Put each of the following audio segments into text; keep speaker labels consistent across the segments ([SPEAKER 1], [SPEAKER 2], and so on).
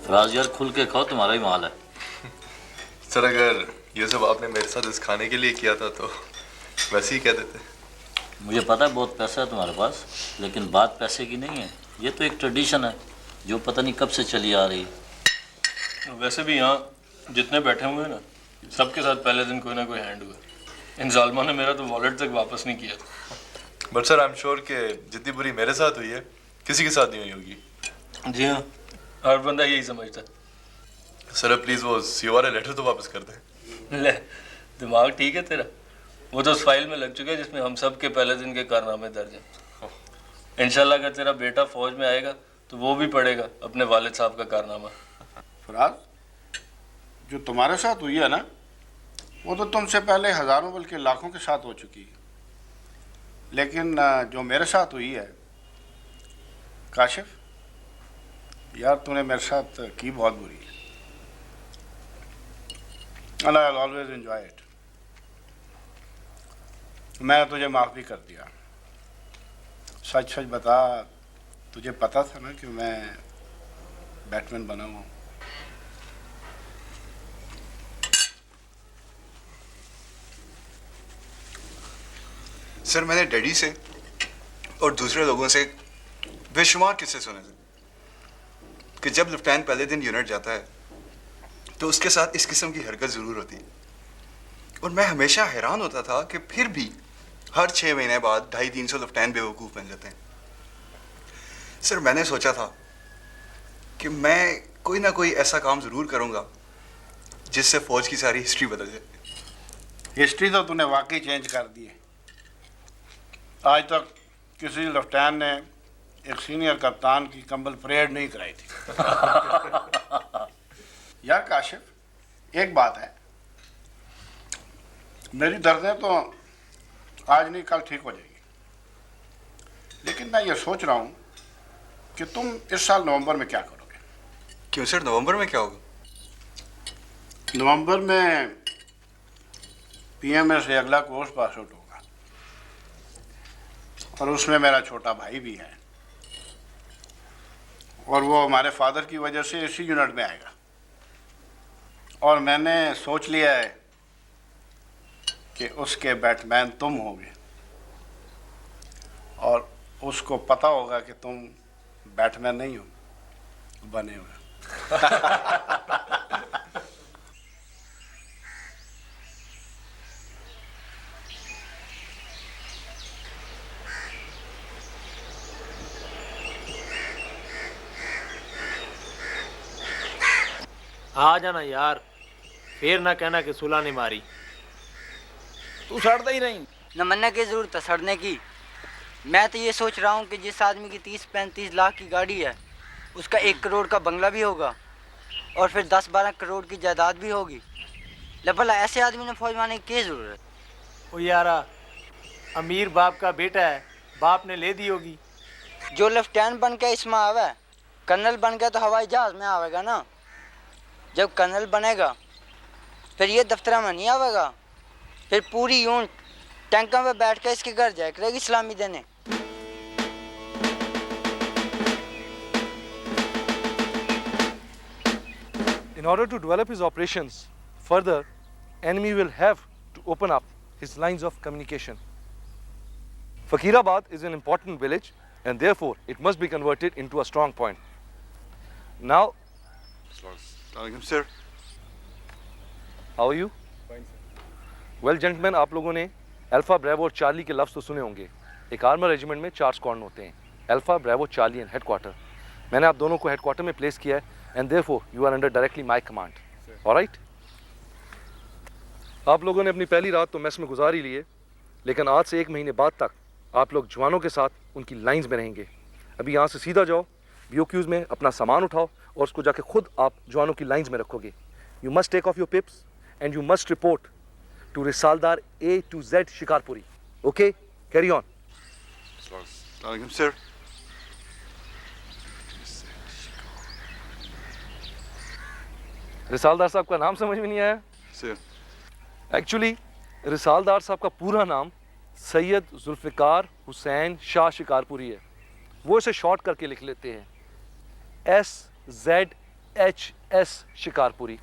[SPEAKER 1] राज यार खुल के खाओ, तुम्हारा ही माल है।
[SPEAKER 2] सर अगर ये सब आपने मेरे साथ इस खाने के लिए किया था तो वैसे ही कह देते।
[SPEAKER 1] मुझे पता है बहुत पैसा है तुम्हारे पास, लेकिन बात पैसे की नहीं है। ये तो एक ट्रेडिशन है जो पता नहीं कब से चली आ रही है।
[SPEAKER 3] वैसे भी यहाँ जितने बैठे हुए हैं ना, सबके साथ पहले दिन कोई ना कोई हैंड हुआ। इन जालमा ने मेरा तो वॉलेट तक वापस नहीं किया था।
[SPEAKER 2] But sir I am sure कि जितनी बुरी मेरे साथ हुई है किसी के साथ नहीं हुई होगी।
[SPEAKER 3] जी हाँ, हर बंदा यही समझता है।
[SPEAKER 2] सर प्लीज वो सीओ वाला लेटर तो वापस कर दें।
[SPEAKER 3] ले, दिमाग ठीक है तेरा? वो तो उस फाइल में लग चुका है जिसमें हम सब के पहले दिन के कारनामे दर्ज हैं। इंशाल्लाह अगर तेरा बेटा फौज में आएगा तो वो भी पढ़ेगा अपने वालिद साहब का कारनामा।
[SPEAKER 4] फराज, जो तुम्हारे साथ हुई है ना, वो तो तुमसे पहले हजारों बल्कि लाखों के साथ हो चुकी है। लेकिन जो मेरे साथ हुई है काशिफ, यार तूने मेरे साथ की बहुत बुरी है। and I'll always enjoy it. मैंने तुझे माफ़ भी कर दिया। सच सच बता, तुझे पता था ना कि मैं बैटमैन बना हूँ?
[SPEAKER 5] सर मैंने डैडी से और दूसरे लोगों से बेशुमार किस्से सुने थे कि जब लेफ्टिनेंट पहले दिन यूनिट जाता है तो उसके साथ इस किस्म की हरकत ज़रूर होती है। और मैं हमेशा हैरान होता था कि फिर भी हर 6 महीने बाद 250-300 लेफ्टिनेंट बेवकूफ़ बन जाते हैं। सर मैंने सोचा था कि मैं कोई ना कोई ऐसा काम ज़रूर करूँगा जिससे फ़ौज की सारी हिस्ट्री बदल जाए।
[SPEAKER 4] हिस्ट्री तो तूने वाकई चेंज कर दी है। आज तक किसी लेफ्टिनेंट ने एक सीनियर कप्तान की कंबल परेड नहीं कराई थी। यार काशिफ, एक बात है, मेरी दर्दें तो आज नहीं कल ठीक हो जाएगी, लेकिन मैं ये सोच रहा हूँ कि तुम इस साल नवंबर में क्या करोगे।
[SPEAKER 5] क्यों सर, नवंबर में क्या होगा?
[SPEAKER 4] नवंबर में पीएमए से अगला कोर्स पास आउट होगा और उसमें मेरा छोटा भाई भी है और वो हमारे फादर की वजह से इसी यूनिट में आएगा। और मैंने सोच लिया है कि उसके बैटमैन तुम होगे और उसको पता होगा कि तुम बैटमैन नहीं हो, बने हुए।
[SPEAKER 6] आ जाना यार, फिर ना कहना कि सुलह नहीं मारी।
[SPEAKER 7] तू सड़ता ही नहीं।
[SPEAKER 8] न मन्ना की जरूरत है सड़ने की। मैं तो ये सोच रहा हूँ कि जिस आदमी की 30-35 लाख की गाड़ी है उसका 1 करोड़ का बंगला भी होगा और फिर 10-12 करोड़ की जायदाद भी होगी। भला ऐसे आदमी ने फौज में आने की क्या जरूरत?
[SPEAKER 6] ओ यारा, अमीर बाप का बेटा है, बाप ने ले दी होगी।
[SPEAKER 8] जो लेफ्टिनेंट बन के इसमें आवे, कर्नल बन के तो हवाई जहाज में आवेगा ना। जब कर्नल बनेगा फिर ये दफ्तर में नहीं आवेगा, फिर पूरी यूनिट टैंकों में बैठ के इसके घर जाया करेगी सलामी देने।
[SPEAKER 9] In order to develop his operations further, enemy will have to open up his lines of communication. Fakirabad is an important village and therefore it must be converted into a strong point. Now,
[SPEAKER 5] sir.
[SPEAKER 9] How are you?
[SPEAKER 3] Fine, sir.
[SPEAKER 9] Well, gentlemen, आप लोगों ने alpha bravo और Charlie के लफ्ज़ तो सुने होंगे। एक आर्मर रेजिमेंट में 4 स्क्वाड्रन होते हैं, alpha bravo charlie and headquarter. मैंने आप दोनों को हेडक्वार्टर में प्लेस किया है and therefore you are under directly my command. Alright? आप लोगों ने अपनी पहली रात तो मेस में गुजार ही ली है, लेकिन आज से 1 महीने बाद तक आप लोग जवानों के साथ उनकी लाइंस में रहेंगे। अभी यहाँ से सीधा जाओ, BOQs में अपना सामान उठाओ और उसको जाके खुद आप जवानों की लाइंस में रखोगे। You must take off your pips and you must report to Risaldaar A to Z Shikarpuri. Okay? Carry on.
[SPEAKER 5] Sir.
[SPEAKER 9] Risaldar साहब का नाम समझ में नहीं आया?
[SPEAKER 5] Sir.
[SPEAKER 9] एक्चुअली रिसालदार साहब का पूरा नाम सैयद जुल्फ़िकार हुसैन शाह शिकारपुरी है। वो इसे शॉर्ट करके लिख लेते हैं SZSH। CHS शिकारपुरी।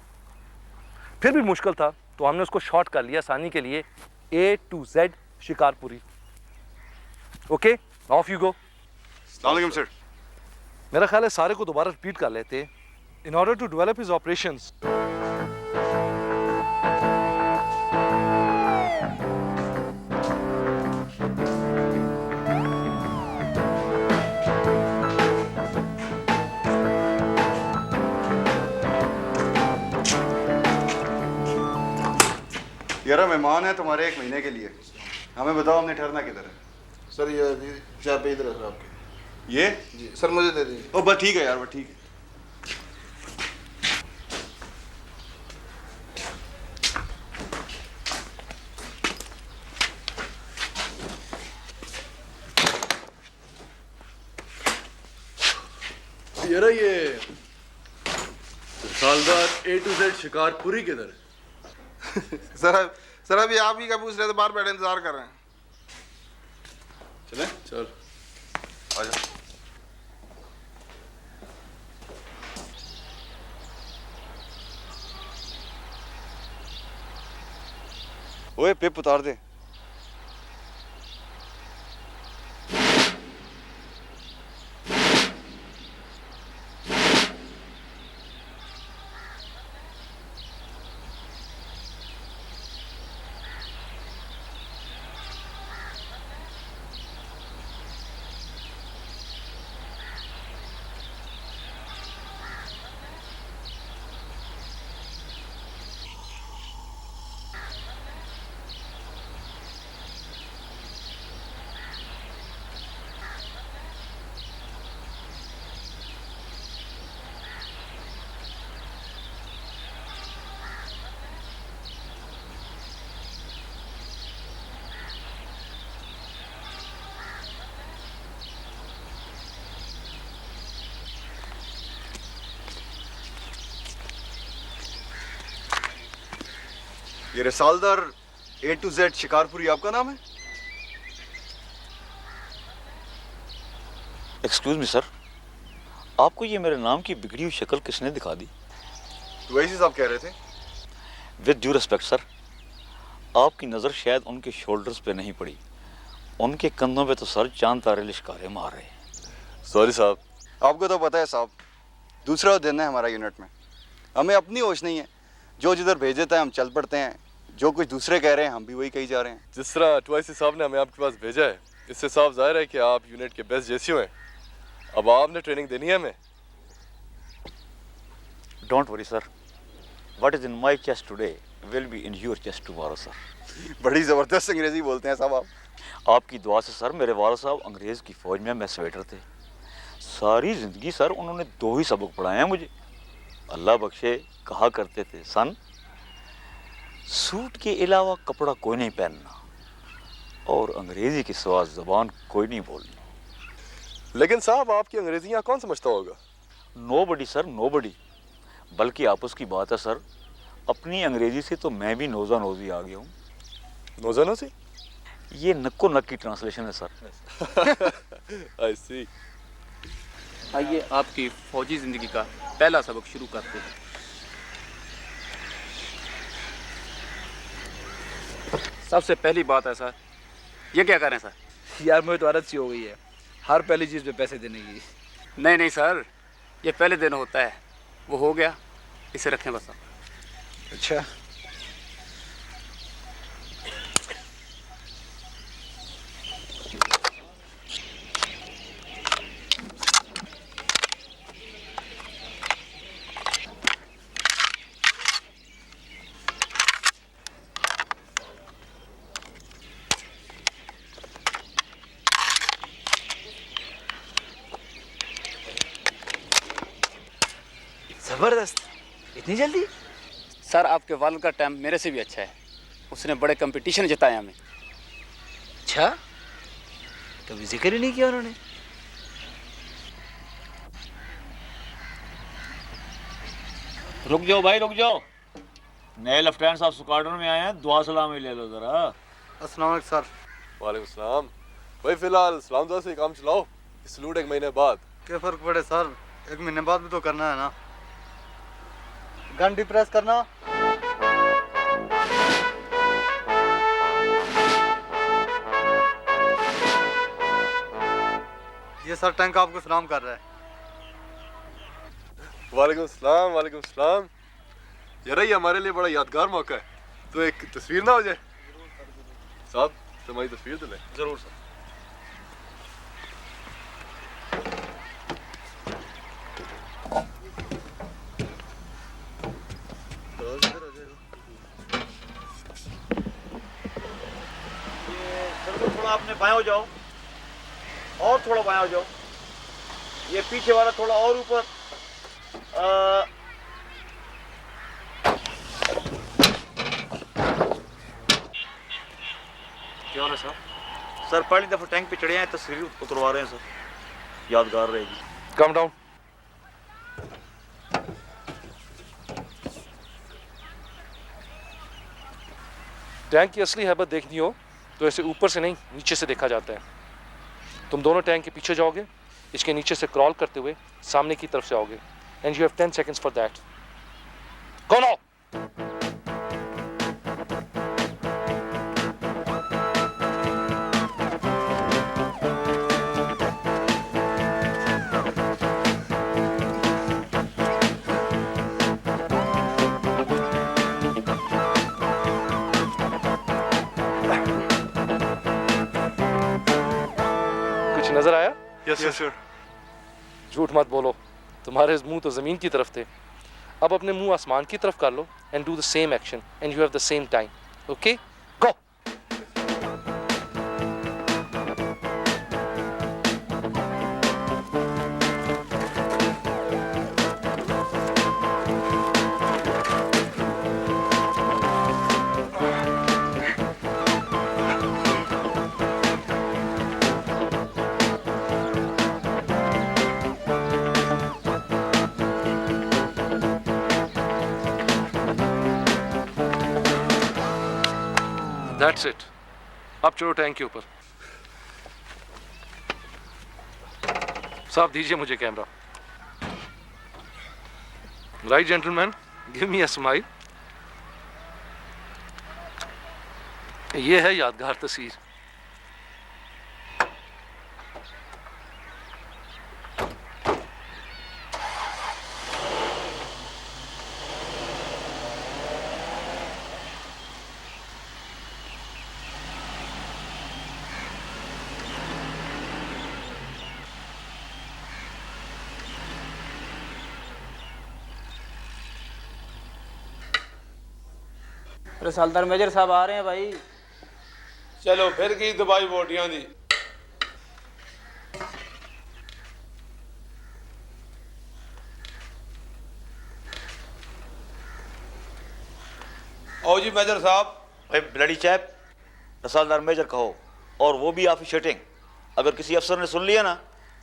[SPEAKER 9] फिर भी मुश्किल था तो हमने उसको शॉर्ट कर लिया आसानी के लिए A to Z Shikarpuri. Okay, of you go.
[SPEAKER 5] अस्सलाम वालेकुम सर।
[SPEAKER 9] मेरा ख्याल है सारे को दोबारा रिपीट कर लेते in order to develop his operations.
[SPEAKER 5] यार मेहमान है तुम्हारे 1 महीने के लिए, हमें बताओ हमने ठहरना किधर है?
[SPEAKER 10] सर ये चाय पे इधर है सर आपके।
[SPEAKER 5] ये
[SPEAKER 10] जी सर मुझे दे दीजिए।
[SPEAKER 5] ओ बस ठीक है यार, बस ठीक है।
[SPEAKER 2] यार ये सालदार A to Z शिकारपुरी किधर है?
[SPEAKER 10] सर अभी आप ही क्या पूछ रहे थे, बाहर बैठे इंतजार कर रहे हैं।
[SPEAKER 2] चले चल आजा।
[SPEAKER 5] ओए पिप उतार दे। ये रसालदार A to Z शिकारपुरी आपका नाम है?
[SPEAKER 1] एक्सक्यूज मी सर, आपको ये मेरे नाम की बिगड़ी हुई शक्ल किसने दिखा दी?
[SPEAKER 5] तो वैसे साहब कह रहे थे।
[SPEAKER 1] विद ड्यू रिस्पेक्ट सर, आपकी नज़र शायद उनके शोल्डर्स पे नहीं पड़ी, उनके कंधों पे तो सर चांद तारे लिश्कारे मार रहे हैं।
[SPEAKER 2] सॉरी साहब।
[SPEAKER 5] आपको तो पता है साहब, दूसरा दिन है हमारा यूनिट में, हमें अपनी होश नहीं है। जो जिधर भेज देता है हम चल पड़ते हैं, जो कुछ दूसरे कह रहे हैं हम भी वही कही जा रहे हैं।
[SPEAKER 2] जिस तरह ट्वाइसी साहब ने हमें आपके पास भेजा है, इससे साफ जाहिर है कि आप यूनिट के बेस्ट जेसीओ हैं। अब आपने ट्रेनिंग देनी है हमें।
[SPEAKER 1] Don't worry sir, what is in my chest today will be in your chest tomorrow sir.
[SPEAKER 5] बड़ी ज़बरदस्त अंग्रेज़ी बोलते हैं साहब आप।
[SPEAKER 1] आपकी दुआ से सर मेरे वालिद साहब अंग्रेज़ की फ़ौज में मैसवेटर थे। सारी ज़िंदगी सर उन्होंने 2 ही सबक पढ़ाए हैं मुझे। अल्लाह बख्शे कहा करते थे, सन सूट के अलावा कपड़ा कोई नहीं पहनना और अंग्रेज़ी के सिवा ज़बान कोई नहीं बोलनी।
[SPEAKER 2] लेकिन साहब आपकी अंग्रेजी यहाँ कौन समझता होगा?
[SPEAKER 1] Nobody sir, nobody. बल्कि आपस की बात है सर, अपनी अंग्रेज़ी से तो मैं भी नोज़ा नोज़ी आ गया हूँ।
[SPEAKER 2] नोज़ा नोज़ी?
[SPEAKER 1] ये नक्को नक की ट्रांसलेशन है सर।
[SPEAKER 2] आई सी।
[SPEAKER 7] आइए आपकी फौजी ज़िंदगी का पहला सबक शुरू करते हैं। सबसे पहली बात है सर, ये क्या करें सर?
[SPEAKER 11] यार मुझे तो आदत सी हो गई है हर पहली चीज़ पे पैसे देने की।
[SPEAKER 7] नहीं नहीं सर, ये पहले दिन होता है, वो हो गया, इसे रखें बस आप।
[SPEAKER 11] अच्छा
[SPEAKER 6] जबरदस्त, इतनी जल्दी?
[SPEAKER 7] सर आपके वालिद का टाइम मेरे से भी अच्छा है, उसने बड़े कंपटीशन जिताए हमें।
[SPEAKER 6] अच्छा, कभी जिक्र ही नहीं किया उन्होंने।
[SPEAKER 12] रुक जाओ भाई, रुक जाओ। नए लेफ्टिनेंट साहब स्क्वाड्रन में आए हैं, दुआ सलामी ले लो जरा।
[SPEAKER 5] अस्सलाम वालेकुम सर।
[SPEAKER 2] वालेकुम सलाम। भाई फिलहाल सलाम दुआ से काम चलाओ। सलूट 1 महीने बाद।
[SPEAKER 5] क्या फ़र्क पड़े सर, 1 महीने बाद भी तो करना है ना।
[SPEAKER 13] गन भी प्रेस करना। ये सर टैंक आपको सलाम कर रहा है।
[SPEAKER 2] वालेकुम सलाम, वालेकुम सलाम। यार ये हमारे लिए बड़ा यादगार मौका है, तो एक तस्वीर ना हो जाए? साहब तुम्हारी तस्वीर तो ले।
[SPEAKER 9] जरूर सर।
[SPEAKER 1] थोड़ा आपने बाएं हो जाओ, और थोड़ा बाएं हो जाओ। ये पीछे वाला थोड़ा और ऊपर।
[SPEAKER 9] क्या हो रहा है सर?
[SPEAKER 1] सर पहली दफा टैंक पे चढ़े हैं, तस्वीर उतरवा रहे हैं सर, यादगार रहेगी।
[SPEAKER 9] Come down. टैंक की असली हैबत देखनी हो तो ऐसे ऊपर से नहीं, नीचे से देखा जाता है। तुम दोनों टैंक के पीछे जाओगे, इसके नीचे से क्रॉल करते हुए सामने की तरफ से आओगे, and you have 10 seconds for that. Go now. कुछ नजर आया?
[SPEAKER 2] Yes sir.
[SPEAKER 9] झूठ मत बोलो, तुम्हारे मुंह तो जमीन की तरफ थे। अब अपने मुंह आसमान की तरफ कर लो and do the same action and you have the same time. Okay, go. That's it. अब चलो टैंक के ऊपर। साहब दीजिए मुझे camera. Right gentleman, give me a smile. ये है यादगार तस्वीर।
[SPEAKER 6] रसालदार मेजर साहब आ रहे हैं भाई।
[SPEAKER 10] चलो फिर की दबाई बोटियां दी। आओ जी मेजर साहब।
[SPEAKER 1] भाई ब्लडी चैप, रसालदार मेजर कहो, और वो भी ऑफिशिएटिंग। अगर किसी अफसर ने सुन लिया ना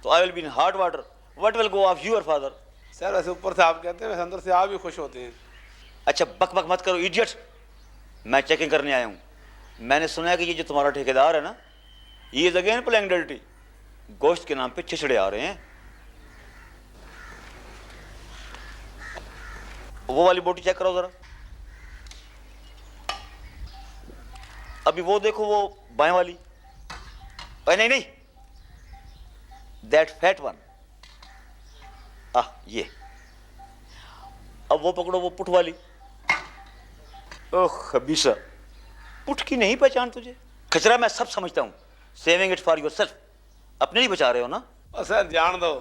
[SPEAKER 1] तो I will be in hot water. What will go of your father?
[SPEAKER 10] Sir ऐसे ऊपर से आप कहते हैं, वैसे अंदर से आप भी खुश होते हैं।
[SPEAKER 1] अच्छा बक बक मत करो इडियट, मैं चेकिंग करने आया हूँ। मैंने सुना है कि ये जो तुम्हारा ठेकेदार है ना, ये इज अगेन प्लेइंग डर्टी। गोश्त के नाम पे छिछड़े आ रहे हैं। वो वाली बोटी चेक करो जरा। अभी वो देखो, वो बाएं वाली। नहीं नहीं, दैट फैट वन। ये। अब वो पकड़ो, वो पुट वाली। ओह खबीसा, पुट की नहीं पहचान तुझे? खचरा मैं सब समझता हूँ। Saving it for your self. अपने लिए बचा रहे हो ना?
[SPEAKER 10] सर जान दो,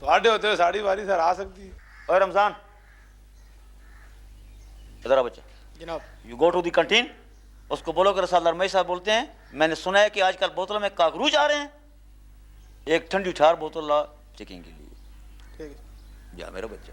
[SPEAKER 10] थोड़े होते हुए साड़ी वारी सर आ सकती है।
[SPEAKER 1] और रमजान इधर आ बच्चा।
[SPEAKER 13] जनाब।
[SPEAKER 1] You go to the canteen, उसको बोलो कि रसालदार मई साहब बोलते हैं, मैंने सुना है कि आजकल बोतलों में काकरूच आ रहे हैं, एक ठंडी ठार बोतल ला चेकिंग के लिए।
[SPEAKER 13] ठीक है।
[SPEAKER 1] जा मेरा बच्चा।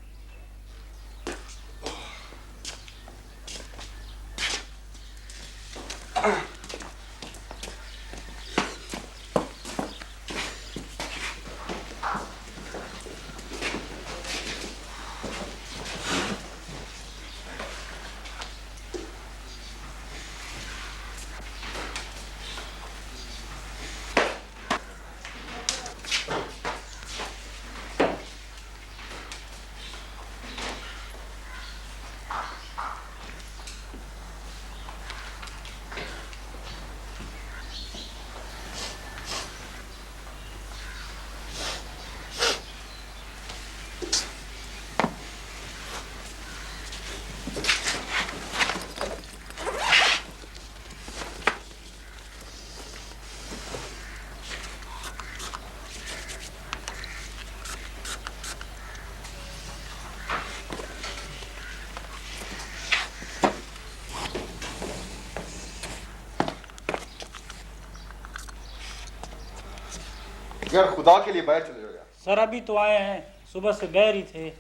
[SPEAKER 2] यार खुदा के लिए बाहर चले जाओ यार।
[SPEAKER 6] सर अभी तो आए हैं, सुबह से बाहर ही थे।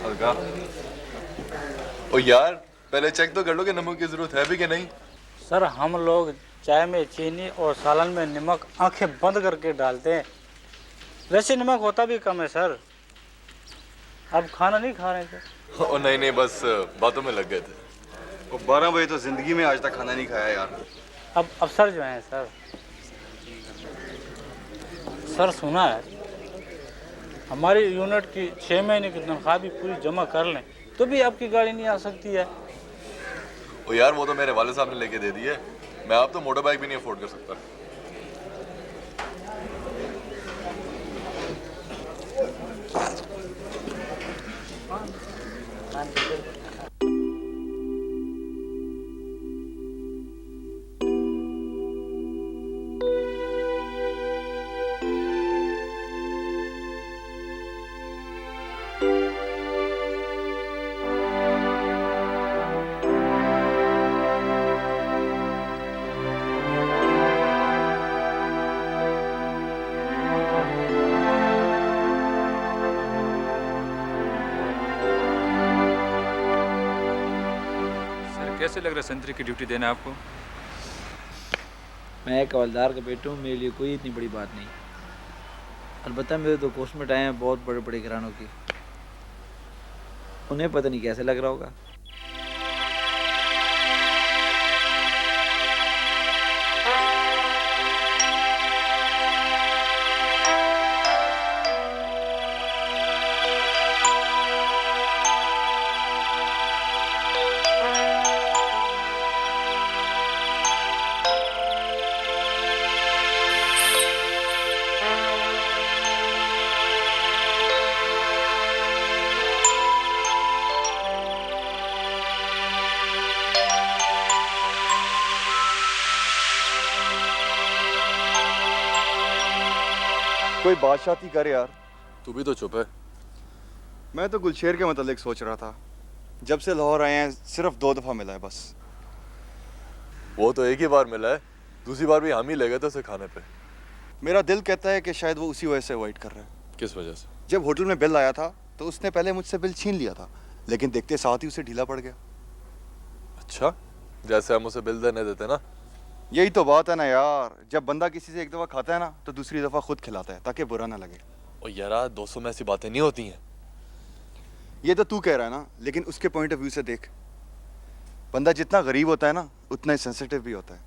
[SPEAKER 2] हल्का ओ यार, पहले चेक तो कर लो कि नमक की जरूरत है भी कि नहीं।
[SPEAKER 6] सर हम लोग चाय में चीनी और सालन में नमक आंखें बंद करके डालते हैं, वैसे नमक होता भी कम है सर। अब खाना नहीं खा रहे थे?
[SPEAKER 2] ओ नहीं नहीं, बस बातों में लग गए थे।
[SPEAKER 5] वो 12 बजे तो जिंदगी में आज तक खाना नहीं खाया यार।
[SPEAKER 6] अब अफसर जो हैं सर, सर सुना है हमारी यूनिट की 6 महीने की तनख्वाह भी पूरी जमा कर लें तो भी आपकी गाड़ी नहीं आ सकती है।
[SPEAKER 2] ओ यार, वो तो मेरे वाले साहब ने लेके दे दी है। मैं आप तो मोटर बाइक भी नहीं अफोर्ड कर सकता।
[SPEAKER 11] कैसे लग रहा है संतरी की ड्यूटी देना आपको?
[SPEAKER 14] मैं एक हवलदार का बेटा हूँ, मेरे लिए कोई इतनी बड़ी बात नहीं। अलबत्ता मेरे दो कोस्टमेट आए हैं बहुत बड़े बड़े घरानों के, उन्हें पता नहीं कैसे लग रहा होगा।
[SPEAKER 5] कोई बादशाही करे यार।
[SPEAKER 2] तू भी तो चुप है।
[SPEAKER 5] मैं तो गुलशेर के मतलब सोच रहा था। जब से लाहौर आए हैं सिर्फ 2 दफा मिला है बस।
[SPEAKER 2] वो तो एक ही बार मिला है, दूसरी बार भी हम ही ले गए थे उसे खाने पे।
[SPEAKER 5] मेरा दिल कहता है कि शायद वो उसी वजह से अवॉइड कर रहा है।
[SPEAKER 2] किस वजह से?
[SPEAKER 5] जब होटल में बिल आया था तो उसने पहले मुझसे बिल छीन लिया था, लेकिन देखते साथ ही उसे ढीला पड़ गया।
[SPEAKER 2] अच्छा, जैसे हम उसे बिल देने देते ना।
[SPEAKER 5] यही तो बात है ना यार, जब बंदा किसी से एक दफा खाता है ना तो दूसरी दफा खुद खिलाता है ताकि बुरा ना लगे।
[SPEAKER 2] और यार, दोस्तों में ऐसी बातें नहीं होती हैं।
[SPEAKER 5] ये तो तू कह रहा है ना, लेकिन उसके पॉइंट ऑफ व्यू से देख, बंदा जितना गरीब होता है ना उतना ही सेंसिटिव भी होता है।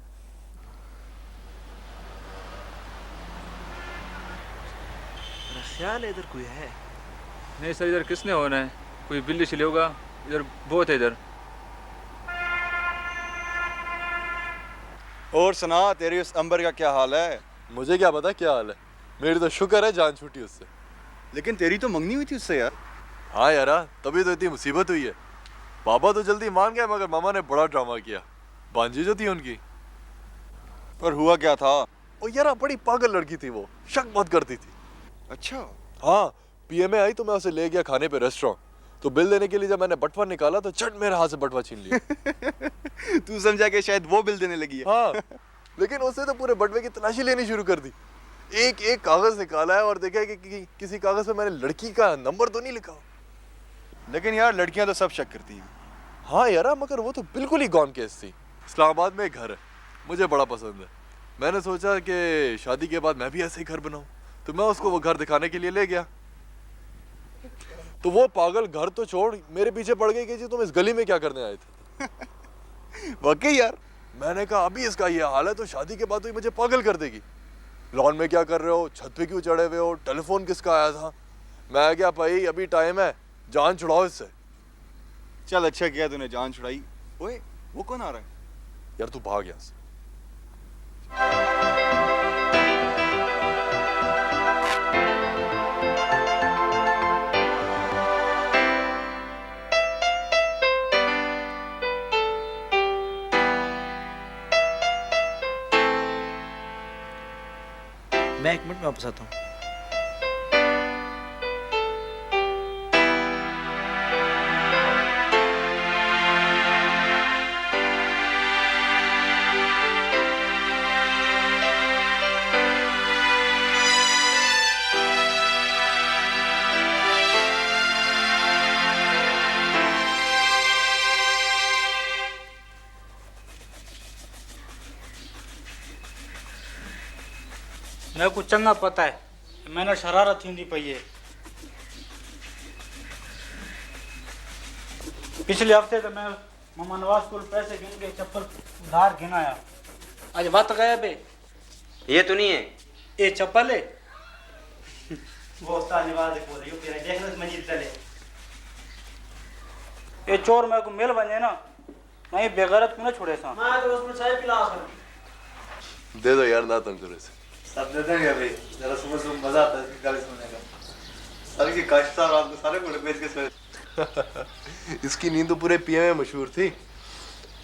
[SPEAKER 14] ख्याल इधर कोई है?
[SPEAKER 11] नहीं सर, इधर किसने होना है? कोई बिल्ली छिले होगा, इधर बहुत है इधर।
[SPEAKER 5] और सुना, तेरी उस अंबर का क्या हाल है?
[SPEAKER 2] मुझे क्या पता क्या हाल है, मेरी तो शुक्र है जान छूटी उससे।
[SPEAKER 5] लेकिन तेरी तो मंगनी हुई थी उससे यार।
[SPEAKER 2] हाँ यार, तभी तो इतनी मुसीबत हुई है। पापा तो जल्दी मान गए, मगर मामा ने बड़ा ड्रामा किया। बांजी जो थी उनकी।
[SPEAKER 5] पर हुआ क्या था?
[SPEAKER 2] ओ यार, बड़ी पागल लड़की थी वो, शक बहुत करती थी।
[SPEAKER 5] अच्छा।
[SPEAKER 2] हाँ, पीएमए आई तो मैं उसे ले गया खाने पे रेस्टोरेंट। तो बिल देने के लिए जब मैंने बटवा निकाला तो चट मेरे हाथ से बटवा छीन लिया।
[SPEAKER 5] तू समझा कि शायद वो बिल देने लगी है।
[SPEAKER 2] हाँ, लेकिन उसने तो पूरे बटवे की तलाशी लेनी शुरू कर दी। एक एक कागज निकाला है और देखा है कि किसी कागज पे मैंने लड़की का नंबर तो नहीं लिखा।
[SPEAKER 5] लेकिन यार लड़कियां तो सब शक करती हैं।
[SPEAKER 2] हाँ यार, मगर वो तो बिल्कुल ही गॉन केस थी। इस्लामाबाद में एक घर है, मुझे बड़ा पसंद है। मैंने सोचा कि शादी के बाद मैं भी ऐसे ही घर बनाऊं, तो मैं उसको वो घर दिखाने के लिए ले गया। तो वो पागल घर तो छोड़ मेरे पीछे पड़ गई कि जी तुम इस गली में क्या करने आए थे।
[SPEAKER 5] वाकई यार।
[SPEAKER 2] मैंने कहा अभी इसका ये हाल है तो शादी के बाद तो ये मुझे पागल कर देगी। लॉन में क्या कर रहे हो, छत पे क्यों चढ़े हुए हो, टेलीफोन किसका आया था। मैं क्या भाई अभी टाइम है, जान छुड़ाओ इससे।
[SPEAKER 5] चल अच्छा किया तूने जान छुड़ाई। ओए वो कौन आ रहा है?
[SPEAKER 2] यार तू भाग यहाँ से।
[SPEAKER 14] मैं 1 मिनट में वापस आता हूँ।
[SPEAKER 6] मेरे को चंगा पता है मैंने शरारत थी पई है। पिछले हफ्ते तो मैं मामा नवाज को पैसे गिन के चप्पल उधार गिनाया। आज बात गया बे,
[SPEAKER 15] ये तो नहीं है,
[SPEAKER 6] ये चप्पल है।
[SPEAKER 15] वो उस्ताद नवाज को दे, तेरे देखने से मजीद चले।
[SPEAKER 6] ये चोर मेरे को मिल बने ना, मैं बेगैरत को ना छोड़े सा।
[SPEAKER 15] मैं तो उसमें चाय पिला कर
[SPEAKER 2] दे दो यार, ना तंग करो इसे।
[SPEAKER 13] सब दे देंगे भाई, जरा सुबह सुबह मजा आता है इसकी गाली सुनने का। सारे की काश्ता रात को सारे घोड़े बेच के सोए।
[SPEAKER 2] इसकी नींद तो पूरे पीएम में मशहूर थी।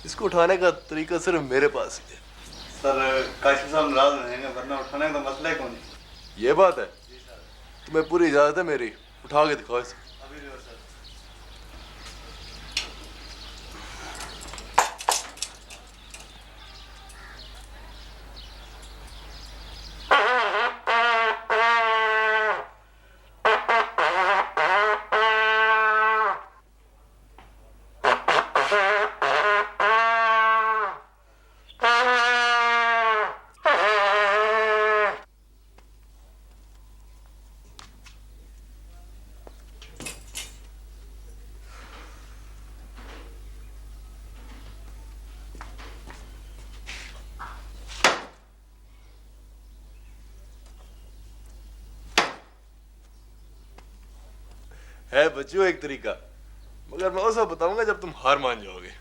[SPEAKER 2] इसको उठाने का तरीका सिर्फ मेरे पास ही है।
[SPEAKER 13] सर काशिफ साहब नाराज हो जाएंगे, वरना उठाने का मसला ही कौन है।
[SPEAKER 2] ये बात है, तुम्हें पूरी इजाजत है मेरी, उठा के दिखाओ इसे।
[SPEAKER 13] अभी भी सर।
[SPEAKER 2] है बच्चों एक तरीका, मगर मैं उसे बताऊंगा जब तुम हार मान जाओगे।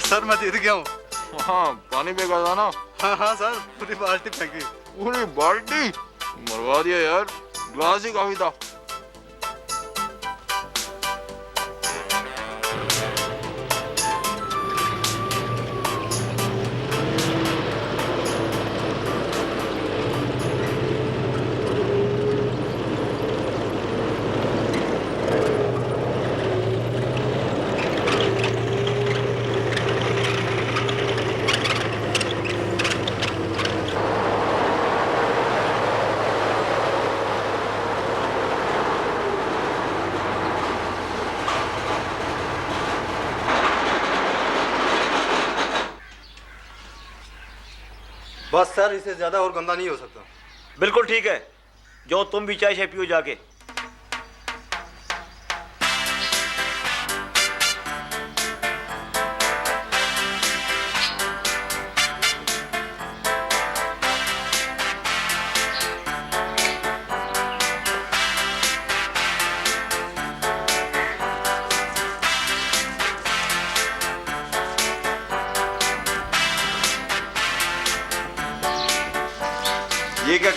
[SPEAKER 13] सर मैं जीत गया हूँ।
[SPEAKER 10] हाँ पानी फेंका था ना।
[SPEAKER 13] हाँ हाँ सर, पूरी बाल्टी फेंकी।
[SPEAKER 10] पूरी बाल्टी मरवा दिया यार, ग्लास ही काफी था।
[SPEAKER 13] बस सर, इससे ज्यादा और गंदा नहीं हो सकता।
[SPEAKER 12] बिल्कुल ठीक है, जो तुम भी चाय पियो जाके।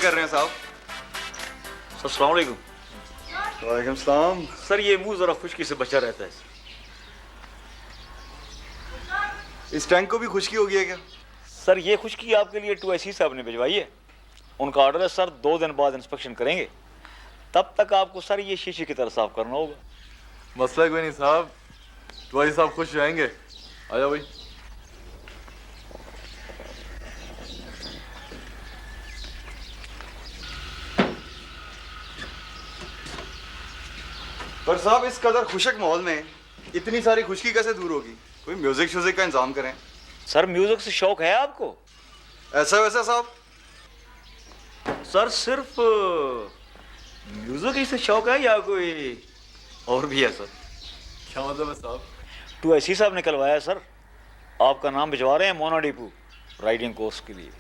[SPEAKER 5] कर रहे हैं साहब?
[SPEAKER 1] सर अस्सलाम वालेकुम।
[SPEAKER 5] वालेकुम सलाम।
[SPEAKER 1] सर ये मुंह जरा खुश्की से बचा रहता है।
[SPEAKER 5] इस टैंक को भी खुश्की हो गई है क्या?
[SPEAKER 1] सर ये खुश्की आपके लिए 2IC साहब ने भिजवाई है। उनका ऑर्डर है सर, 2 दिन बाद इंस्पेक्शन करेंगे, तब तक आपको सर ये शीशे की तरह साफ करना होगा।
[SPEAKER 2] मसला कोई नहीं साहब, तुम्हारी साहब खुश जाएंगे। आ जाओ भाई।
[SPEAKER 5] पर साहब इस कदर खुशक माहौल में इतनी सारी खुशकी कैसे दूर होगी? कोई म्यूजिक श्यूजिक का इंतजाम करें।
[SPEAKER 1] सर म्यूजिक से शौक है आपको?
[SPEAKER 5] ऐसा वैसा साहब?
[SPEAKER 1] सर सिर्फ म्यूजिक ही से शौक है या कोई और भी है सर?
[SPEAKER 2] क्या मतलब है साहब?
[SPEAKER 1] 2IC साहब ने करवाया है सर, आपका नाम भिजवा रहे हैं मोना डिपू राइडिंग कोर्स के लिए।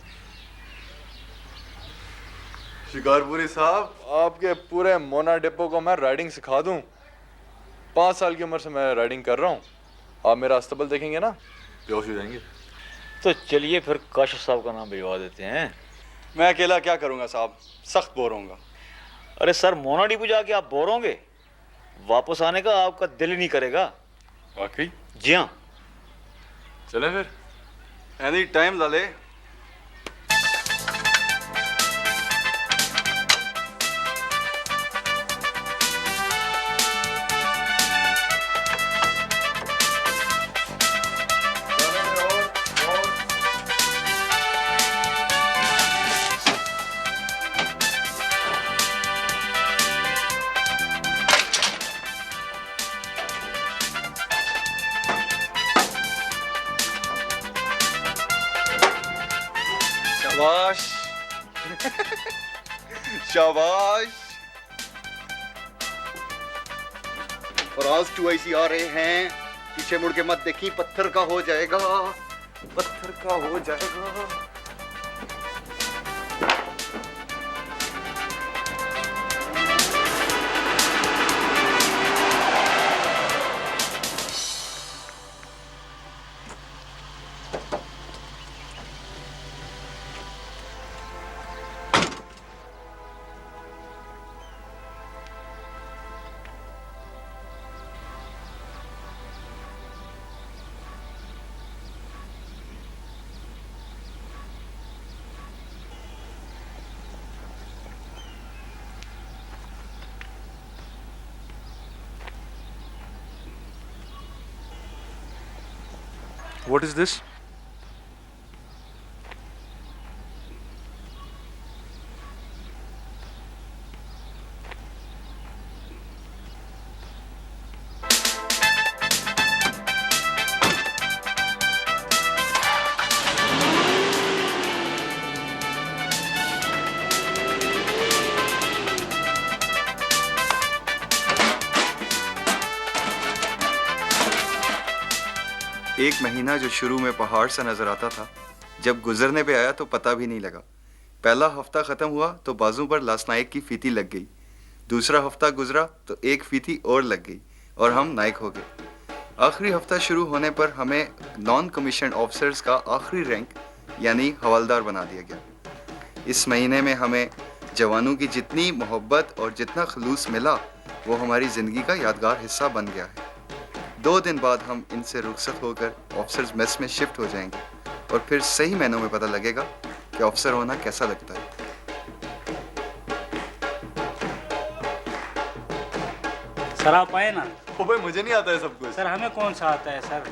[SPEAKER 2] शिकारपुरी साहब, आपके पूरे मोना डिपो को मैं राइडिंग सिखा दूं। 5 साल की उम्र से मैं राइडिंग कर रहा हूँ। आप मेरा अस्तबल देखेंगे ना, बेहोश हो जाएंगे।
[SPEAKER 1] तो चलिए फिर काशिफ साहब का नाम भिजवा देते हैं।
[SPEAKER 5] मैं अकेला क्या करूंगा साहब, सख्त बोर होऊंगा।
[SPEAKER 1] अरे सर मोना डिपू जाके आप बोर होंगे, वापस आने का आपका दिल ही नहीं करेगा।
[SPEAKER 2] वाकई?
[SPEAKER 1] जी हाँ।
[SPEAKER 2] चलें फिर?
[SPEAKER 5] एनी टाइम लाले। शाबाश शाबाश। और आज 2IC आ रहे हैं, पीछे मुड़ के मत देखी, पत्थर का हो जाएगा, पत्थर का हो जाएगा।
[SPEAKER 9] What is this?
[SPEAKER 5] एक महीना जो शुरू में पहाड़ सा नजर आता था, जब गुजरने पे आया तो पता भी नहीं लगा। पहला हफ्ता खत्म हुआ तो बाजू पर लासनायक की फीती लग गई। दूसरा हफ्ता गुजरा तो एक फीती और लग गई और हम नायक हो गए। आखिरी हफ्ता शुरू होने पर हमें नॉन कमीशन ऑफिसर्स का आखिरी रैंक यानी हवलदार बना दिया गया। इस महीने में हमें जवानों की जितनी मोहब्बत और जितना खलूस मिला वो हमारी ज़िंदगी का यादगार हिस्सा बन गया है। 2 दिन बाद हम इनसे रुखसत होकर ऑफिसर्स मेस में शिफ्ट हो जाएंगे और फिर सही महीनों में पता लगेगा कि ऑफिसर होना कैसा लगता है।
[SPEAKER 6] सर आप आए ना।
[SPEAKER 2] ओ भाई मुझे नहीं आता है सब कुछ।
[SPEAKER 6] सर हमें कौन सा आता है सर?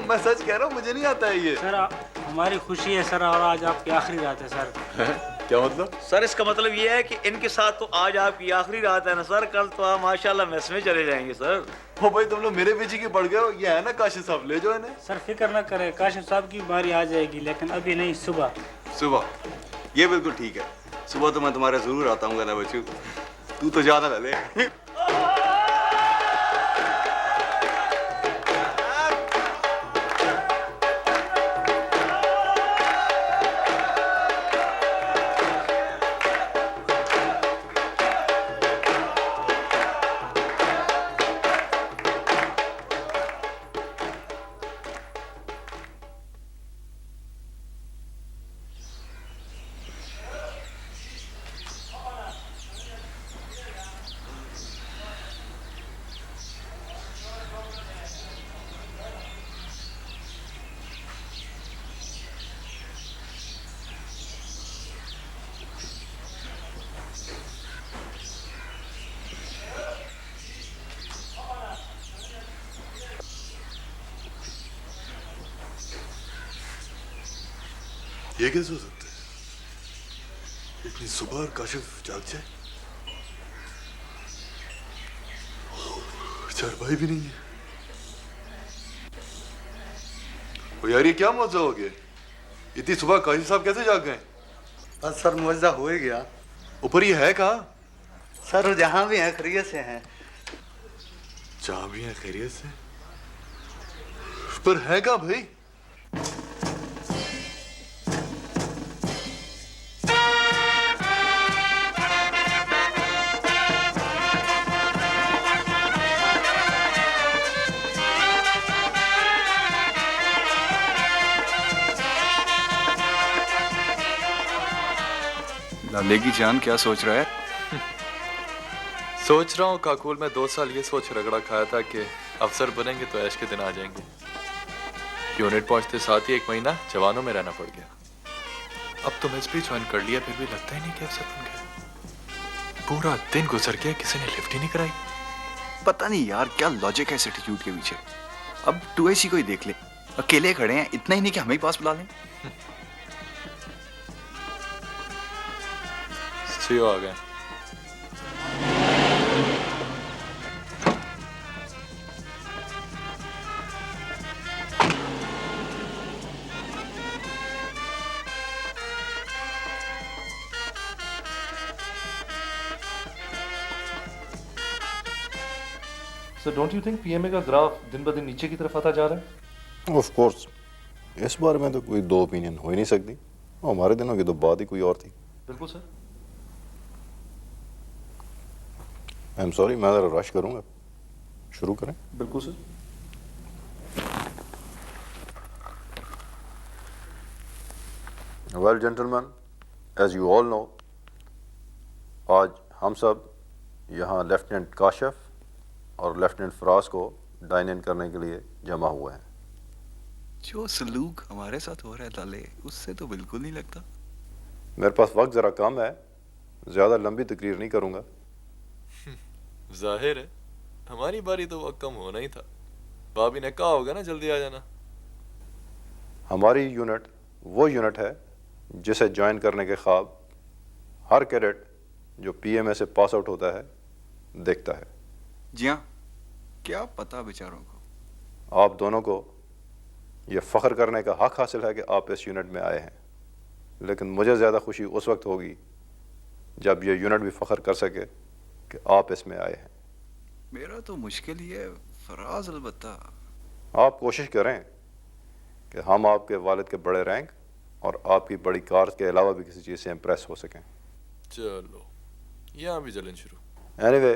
[SPEAKER 2] मैं सच कह रहा हूँ, मुझे नहीं आता है ये।
[SPEAKER 6] सर हमारी खुशी है सर, और आज आपकी आखिरी रात है सर।
[SPEAKER 2] क्या मतलब?
[SPEAKER 1] सर इसका मतलब ये है कि इनके साथ तो आज आपकी आखिरी रात है ना सर, कल तो आप माशाल्लाह मेस में चले जाएंगे सर।
[SPEAKER 2] ओ भाई तुम लोग मेरे पीछे की पड़ गए हो। ये है ना काशिफ साहब, ले जाओ इन्हें।
[SPEAKER 6] सर फिक्र ना करें, काशिफ साहब की बारी आ जाएगी, लेकिन अभी नहीं, सुबह।
[SPEAKER 5] सुबह? ये बिल्कुल ठीक है, सुबह तो मैं तुम्हारे जरूर आता हूँ ना बच्चू। तू तो ज्यादा लले।
[SPEAKER 2] ये कैसे हो सकता है? इतनी सुबह और काशिफ जाग जाए? चारपाई भी नहीं है। ओ यार, ये क्या मौजूद हो गया? इतनी सुबह काशिफ साहब कैसे जाग गए?
[SPEAKER 13] बस सर, मुआवजा हो ही गया।
[SPEAKER 2] ऊपर ये है कहाँ?
[SPEAKER 13] सर जहाँ भी हैं खैरियत से हैं।
[SPEAKER 2] जहाँ भी हैं खैरियत से? पर है कहाँ भाई?
[SPEAKER 5] लाले की जान क्या सोच रहा है?
[SPEAKER 2] सोच रहा हूँ काकुल में 2 साल ये सोच रगड़ा खाया था कि अफसर बनेंगे तो ऐश के दिन आ जाएंगे। यूनिट पहुंचते साथ ही 1 महीना जवानों में रहना पड़ गया। अब तो एसपी ज्वाइन कर लिया, फिर भी लगता ही नहीं कि अफसर बन गए। पूरा दिन गुजर गया, किसी ने लिफ्ट ही नहीं कराई।
[SPEAKER 5] पता नहीं यार क्या लॉजिक है इस एटीट्यूड के पीछे। अब 2AC को ही देख ले, अकेले खड़े हैं, इतना ही नहीं कि हमें ही पास बुला लें।
[SPEAKER 2] सीओ आ गए।
[SPEAKER 9] Sir don't you think PMA का ग्राफ दिन ब दिन नीचे की तरफ आता जा रहा है?
[SPEAKER 16] ऑफ कोर्स, इस बारे में तो कोई 2 ओपिनियन हो ही नहीं सकती। हमारे दिनों की तो बात ही कोई और थी।
[SPEAKER 9] बिल्कुल सर।
[SPEAKER 16] आई एम सॉरी, मैं ज़रा रश करूंगा। शुरू करें?
[SPEAKER 9] बिल्कुल sir.
[SPEAKER 16] Well gentleman, as you all know, आज हम सब यहाँ लेफ्टिनेंट काशिफ और लेफ्टिनेंट फराज को डाइन इन करने के लिए जमा हुए हैं।
[SPEAKER 5] जो सलूक हमारे साथ हो रहा है लाले, उससे तो बिल्कुल नहीं लगता।
[SPEAKER 16] मेरे पास वक्त ज़रा कम है, ज़्यादा लंबी तकरीर नहीं करूँगा।
[SPEAKER 2] जाहिर है हमारी बारी तो वक्त कम होना ही था। भाभी ने कहा होगा ना जल्दी आ जाना।
[SPEAKER 16] हमारी यूनिट वो यूनिट है जिसे ज्वाइन करने के ख्वाब हर कैडेट जो पीएमए से पास आउट होता है देखता है।
[SPEAKER 5] जी हाँ, क्या पता बेचारों को।
[SPEAKER 16] आप दोनों को यह फ़ख्र करने का हक हासिल है कि आप इस यूनिट में आए हैं, लेकिन मुझे ज़्यादा खुशी उस वक्त होगी जब यह यूनिट भी फ़ख्र कर सके कि आप इसमें आए हैं।
[SPEAKER 5] मेरा तो मुश्किल ही है फराज, अलबत्ता
[SPEAKER 16] आप कोशिश करें कि हम आपके वालिद के बड़े रैंक और आपकी बड़ी कार के अलावा भी किसी चीज़ से इम्प्रेस हो सकें।
[SPEAKER 2] चलो यहाँ भी जलन शुरू।
[SPEAKER 16] Anyway,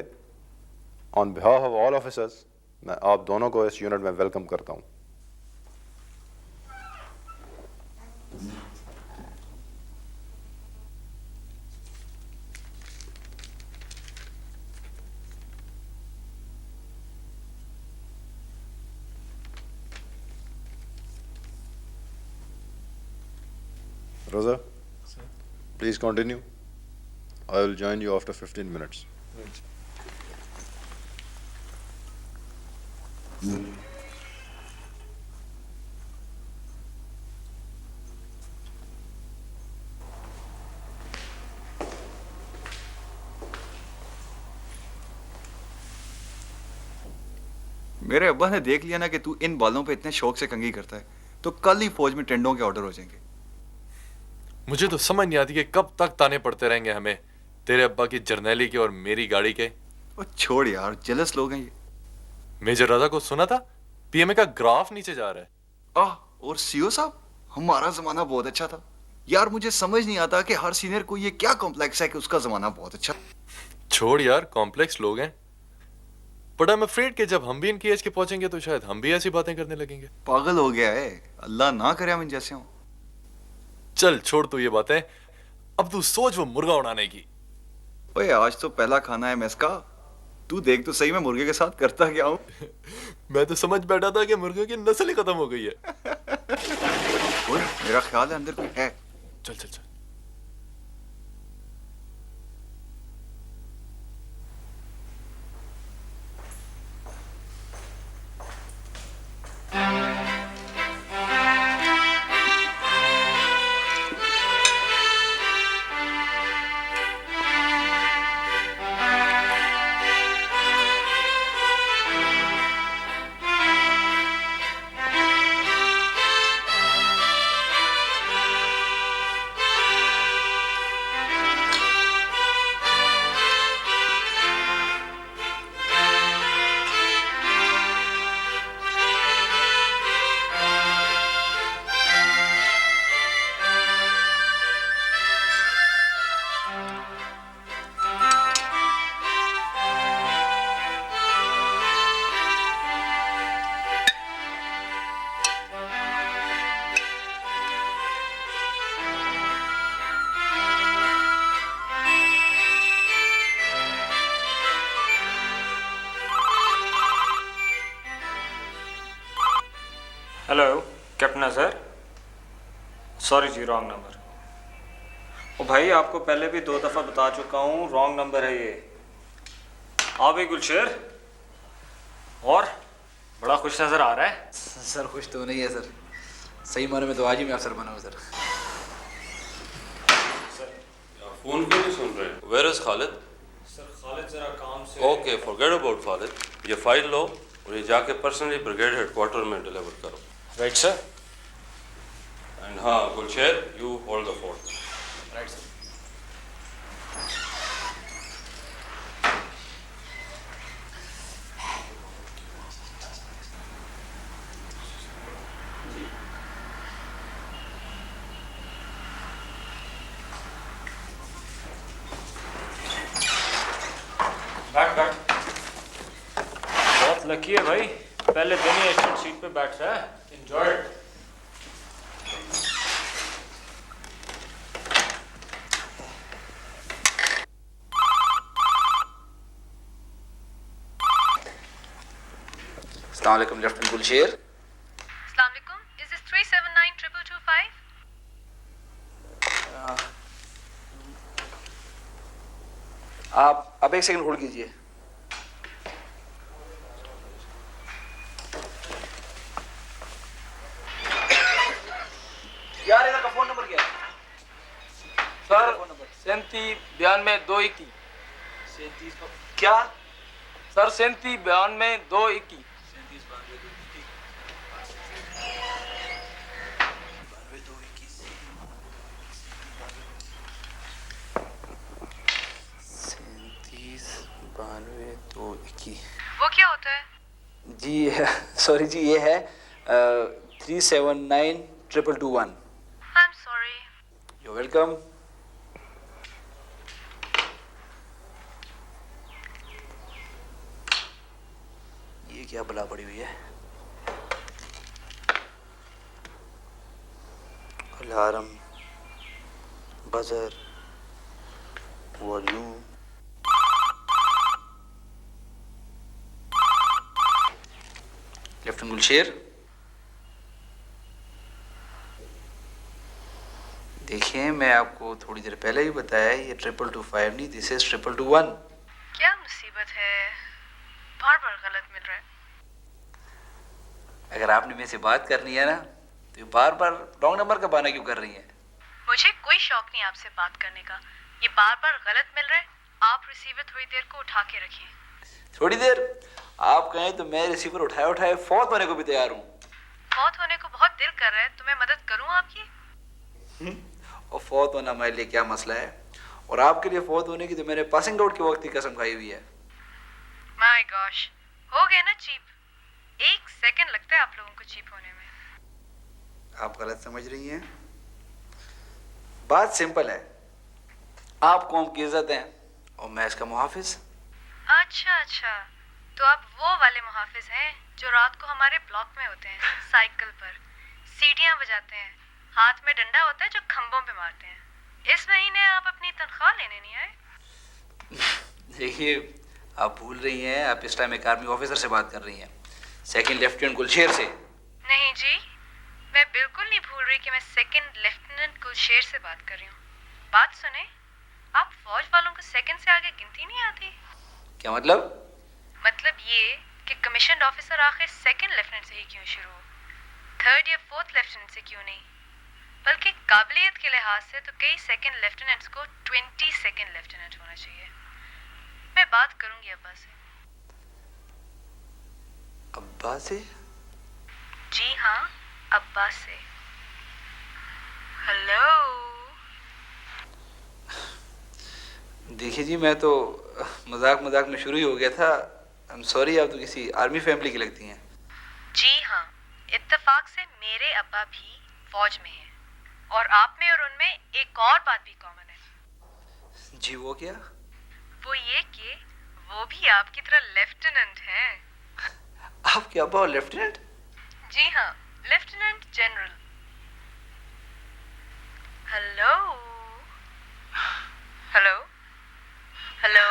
[SPEAKER 16] on behalf of all officers, मैं आप दोनों को इस यूनिट में वेलकम करता हूँ। Raza, please continue. I will join you after 15 minutes.
[SPEAKER 5] मेरे अब्बा ने देख लिया ना कि तू इन बालों पे इतने शौक से कंघी करता है, तो कल ही फौज में टेंडों के ऑर्डर हो जाएंगे।
[SPEAKER 2] मुझे तो समझ नहीं आती कि कब तक ताने पड़ते रहेंगे हमें, तेरे अब्बा की जर्नैली के और मेरी गाड़ी के।
[SPEAKER 5] ओ छोड़ यार, जेलस लोग हैं ये।
[SPEAKER 2] मेजर राजा को सुना था पीएमए का ग्राफ नीचे जा रहा है।
[SPEAKER 5] और सीओ साहब, हमारा जमाना बहुत अच्छा था यार। मुझे समझ नहीं आता कि हर सीनियर को ये क्या कॉम्प्लेक्स है कि उसका जमाना बहुत अच्छा।
[SPEAKER 2] छोड़ यार, कॉम्प्लेक्स लोग हैं, बट आई एम अफ्रेड कि जब हम भी इनकी एज के पहुंचेंगे तो शायद हम भी ऐसी बातें करने लगेंगे।
[SPEAKER 5] पागल हो गया है, अल्लाह ना करे हम इन जैसे हों।
[SPEAKER 2] चल छोड़ तू ये बातें, अब तू सोच वो मुर्गा उड़ाने की।
[SPEAKER 5] ओए आज तो पहला खाना है मेस का, तू देख तो सही मैं मुर्गे के साथ करता क्या हूँ।
[SPEAKER 2] मैं तो समझ बैठा था कि मुर्गियों की नस्ल ही खत्म हो गई है।
[SPEAKER 5] ओए मेरा ख्याल है अंदर कोई है।
[SPEAKER 2] चल चल चल।
[SPEAKER 17] हेलो कैप्टन सर, सॉरी जी रॉन्ग नंबर। ओ भाई आपको पहले भी 2 दफ़ा बता चुका हूँ, रॉन्ग नंबर है ये। हाँ भाई गुलशेर, और बड़ा खुश नज़र आ रहा है।
[SPEAKER 14] सर खुश तो नहीं है सर, सही माने में तो आज ही मैं अफसर बना हूँ सर।
[SPEAKER 18] फोन क्यों नहीं सुन रहे? Where is Khalid?
[SPEAKER 17] Sir Khalid जरा काम से।
[SPEAKER 18] ओके फॉरगेट अबाउट खालिद, ये फाइल लो और ये जाके पर्सनली ब्रिगेड हेडक्वार्टर में डिलीवर करो।
[SPEAKER 17] Right sir.
[SPEAKER 18] एंड हाँ Gulsher, you hold the fort.
[SPEAKER 14] Right sir.
[SPEAKER 17] बैठ बैठ। बहुत लकी है भाई, पहले दिन ही एशियन सीट पे बैठ रहा है। एंजॉय।
[SPEAKER 14] अस्सलाम वालेकुम लेफ्टिनेंट गुलशेर।
[SPEAKER 19] अस्सलाम वालेकुम, इज दिस 3792225?
[SPEAKER 14] आप 1 सेकंड होल्ड कीजिए। यार इधर का फोन नंबर क्या है?
[SPEAKER 7] सर 379221।
[SPEAKER 14] 37 क्या?
[SPEAKER 7] सर 379221।
[SPEAKER 19] वो क्या होता है?
[SPEAKER 14] जी सॉरी जी, ये है 379221।
[SPEAKER 19] I am sorry.
[SPEAKER 14] You welcome. ये क्या बला पड़ी हुई है? Alarm, buzzer, volume. Lieutenant Gulsher, देखिए मैं आपको थोड़ी देर पहले ही बताया, ये 2225 नहीं, दिस इज 2221।
[SPEAKER 19] क्या मुसीबत है, बार बार गलत मिल रहा है।
[SPEAKER 14] अगर आपने मेरे से बात करनी है ना, तो बार बार रॉन्ग नंबर का बहाना क्यों कर रही हैं?
[SPEAKER 19] मुझे कोई शौक नहीं आपसे बात करने का, ये बार बार गलत मिल रहा है। आप रिसीवर थोड़ी देर को उठा के रखिए।
[SPEAKER 14] थोड़ी देर? आप कहें तो मैं रिसीवर उठाए उठाए फौत होने को भी तैयार हूँ।
[SPEAKER 19] फौत होने को बहुत दिल कर रहा है, तो मैं मदद करूँ आपकी?
[SPEAKER 14] और फौत होना हमारे लिए क्या मसला है, और आपके लिए फौत होने की तो मैंने पासिंग आउट के वक्त ही कसम खाई हुई है।
[SPEAKER 19] माय गॉश, हो गया ना चीप। 1 सेकंड लगता है आप लोगों को चीप होने में।
[SPEAKER 14] आप गलत समझ रही हैं। बात सिंपल है, आप कौम की इज्जत हैं और मैं इसका मुहाफिज।
[SPEAKER 19] अच्छा अच्छा, तो आप वो वाले मुहाफिज हैं जो रात को हमारे ब्लॉक में होते हैं, साइकिल पर सीटियां बजाते हैं, हाथ में डंडा होता है जो खंभों पे मारते हैं। इस महीने आप अपनी तनख्वाह लेने नहीं आए?
[SPEAKER 14] देखिए आप भूल रही हैं, आप इस टाइम एक आर्मी ऑफिसर से बात कर रही हैं, सेकंड लेफ्टिनेंट गुलशेर से।
[SPEAKER 19] नहीं जी, मैं बिल्कुल नहीं भूल रही कि मैं सेकंड लेफ्टिनेंट गुलशेर से बात कर रही हूँ। बात सुने, आप फौज वालों को सेकंड से आगे गिनती नहीं आती।
[SPEAKER 14] क्या मतलब?
[SPEAKER 19] मतलब ये कि कमीशन ऑफिसर आखिर सेकंड लेफ्टिनेंट से ही क्यों शुरू हो, 3rd या 4th लेफ्टिनेंट से क्यों नहीं? बल्कि काबिलियत के लिहाज से तो कई सेकंड लेफ्टिनेंट्स को 22nd लेफ्टिनेंट होना चाहिए। मैं बात करूंगी अब्बा से।
[SPEAKER 14] अब्बा से?
[SPEAKER 19] जी हाँ, अब्बा से। हेलो।
[SPEAKER 14] देखिए जी, मैं तो मजाक मजाक में शुरू ही हो गया था। आई एम सॉरी, आप तो किसी आर्मी फैमिली की लगती हैं।
[SPEAKER 19] जी हाँ, इत्तेफाक से मेरे अब्बा भी फौज में हैं, और आप में और उनमें एक और बात भी कॉमन है।
[SPEAKER 14] जी वो क्या?
[SPEAKER 19] वो ये कि वो भी आपकी तरह लेफ्टिनेंट हैं।
[SPEAKER 14] आपके अब्बा और लेफ्टिनेंट?
[SPEAKER 19] जी हाँ, lieutenant general. Hello hello hello.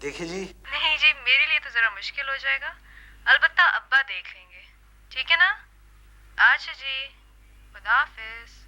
[SPEAKER 14] देखिए जी।
[SPEAKER 19] नहीं जी, मेरे लिए तो जरा मुश्किल हो जाएगा, अलबत्ता अब्बा देख लेंगे। ठीक है ना? अच्छा जी, खुदा हाफिज।